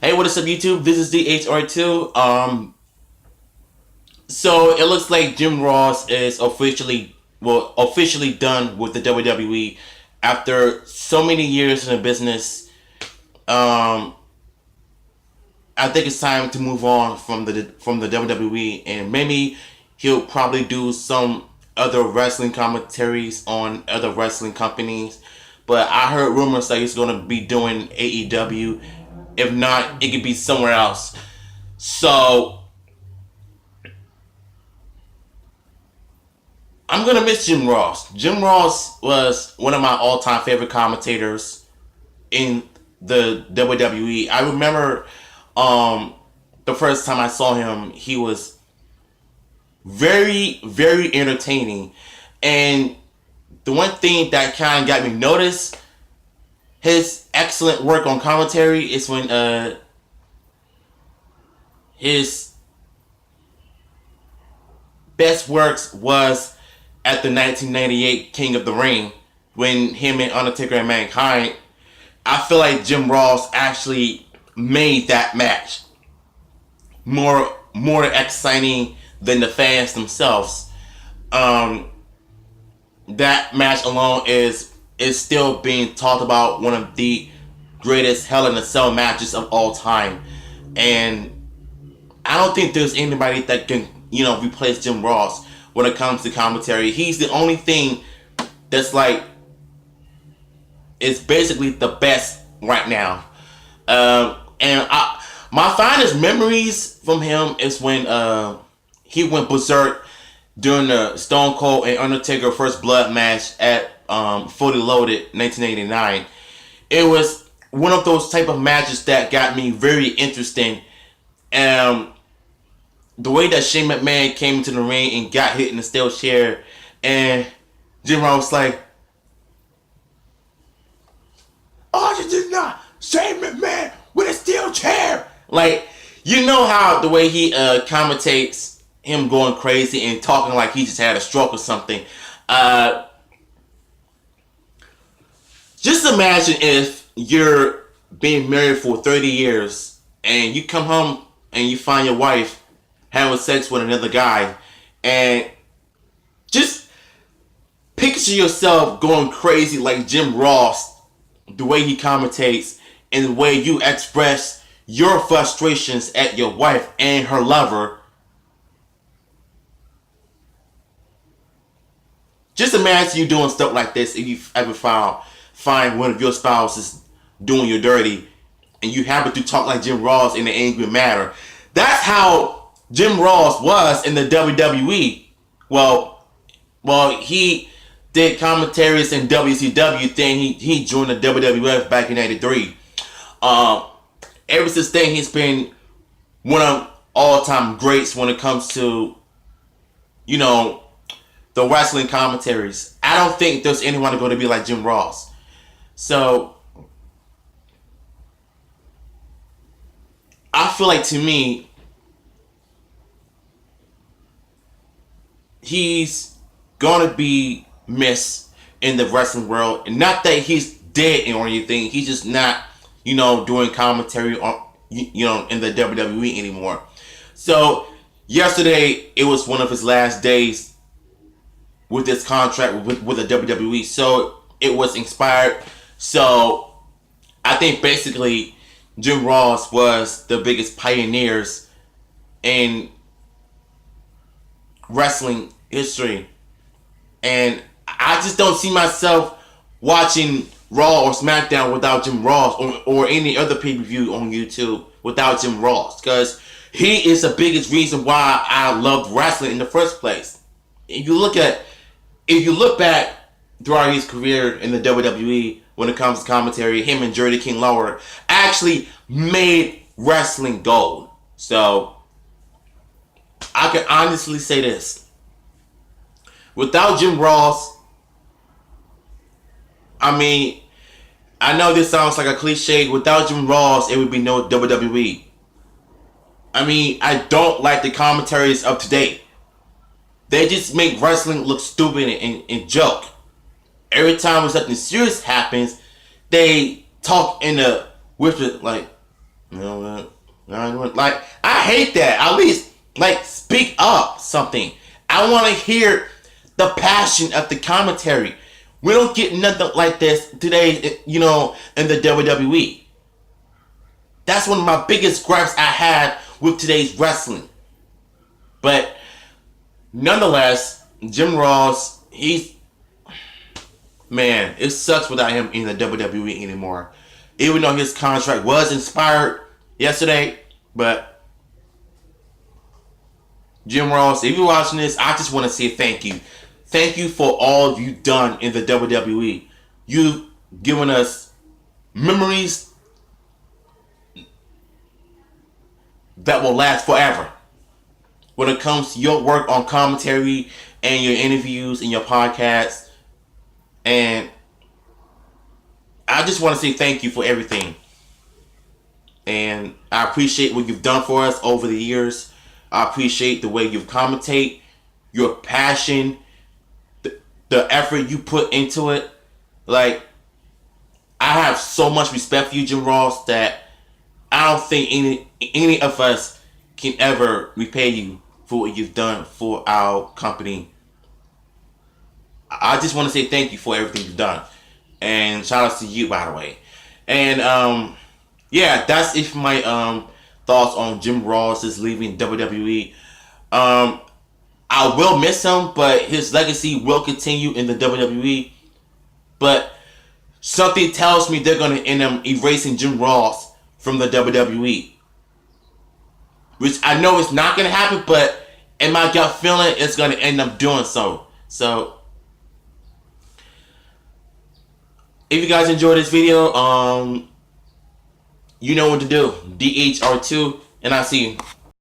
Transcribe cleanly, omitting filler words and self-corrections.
Hey, what is up, YouTube? This is DHR2. So it looks like Jim Ross is officially done with the WWE after so many years in the business. Um, I think it's time to move on from the WWE, and maybe he'll probably do some other wrestling commentaries on other wrestling companies. But I heard rumors that he's going to be doing AEW. If not, it could be somewhere else. So I'm gonna miss Jim Ross. Jim Ross was one of my all-time favorite commentators in the WWE. I remember the first time I saw him, he was very, very entertaining. And the one thing that kind of got me noticed his excellent work on commentary is when his best works was at the 1998 King of the Ring when him and Undertaker and Mankind. I feel like Jim Ross actually made that match more exciting than the fans themselves. That match alone is still being talked about, one of the greatest Hell in a Cell matches of all time, and I don't think there's anybody that can replace Jim Ross when it comes to commentary. He's the only thing that's like is basically the best right now. My finest memories from him is when he went berserk during the Stone Cold and Undertaker First Blood match at Fully Loaded 1989. It was one of those type of matches that got me very interesting. The way that Shane McMahon came into the ring and got hit in the steel chair, and Jim Ross was like, "Oh, you did not, Shane McMahon with a steel chair." Like, you know how the way he commentates him going crazy and talking like he just had a stroke or something. Just imagine if you're being married for 30 years and you come home and you find your wife having sex with another guy, and just picture yourself going crazy like Jim Ross, the way he commentates and the way you express your frustrations at your wife and her lover. Just imagine you doing stuff like this if you ever find one of your spouses doing you dirty and you happen to talk like Jim Ross in an angry manner. That's how Jim Ross was in the WWE. Well, he did commentaries in WCW. Then he joined the WWF back in '93. Ever since then, he's been one of all-time greats when it comes to the wrestling commentaries. I don't think there's anyone going to be like Jim Ross. So I feel like, to me, he's gonna be missed in the wrestling world. And not that he's dead or anything. He's just not, doing commentary on, in the WWE anymore. So yesterday, it was one of his last days with this contract with the WWE. So it was expired. So I think basically Jim Ross was the biggest pioneers in wrestling history, and I just don't see myself watching Raw or SmackDown without Jim Ross, or any other pay-per-view on YouTube without Jim Ross, because he is the biggest reason why I loved wrestling in the first place. If you look back throughout his career in the WWE, when it comes to commentary, him and Jerry King Lawler actually made wrestling gold. So I can honestly say this. Without Jim Ross, I mean, I know this sounds like a cliche. Without Jim Ross, it would be no WWE. I mean, I don't like the commentaries of today. They just make wrestling look stupid and joke. Every time something serious happens, they talk with it like, You know what? Like, I hate that. At least, like, speak up something. I want to hear the passion of the commentary. We don't get nothing like this today, you know, in the WWE. That's one of my biggest gripes I had with today's wrestling. But nonetheless, Jim Ross, man, it sucks without him in the WWE anymore. Even though his contract was expired yesterday, but Jim Ross, if you're watching this, I just want to say thank you. Thank you for all you've done in the WWE. You've given us memories that will last forever. When it comes to your work on commentary and your interviews and your podcasts. And I just want to say thank you for everything. And I appreciate what you've done for us over the years. I appreciate the way you commentate, your passion, the effort you put into it. Like, I have so much respect for you, Jim Ross, that I don't think any of us can ever repay you for what you've done for our company. I just want to say thank you for everything you've done. And shout out to you, by the way. And yeah, that's it for my thoughts on Jim Ross is leaving WWE. I will miss him, but his legacy will continue in the WWE. But something tells me they're going to end up erasing Jim Ross from the WWE. Which I know is not going to happen, but in my gut feeling, it's going to end up doing so. So, if you guys enjoyed this video, you know what to do. DHR2, and I'll see you.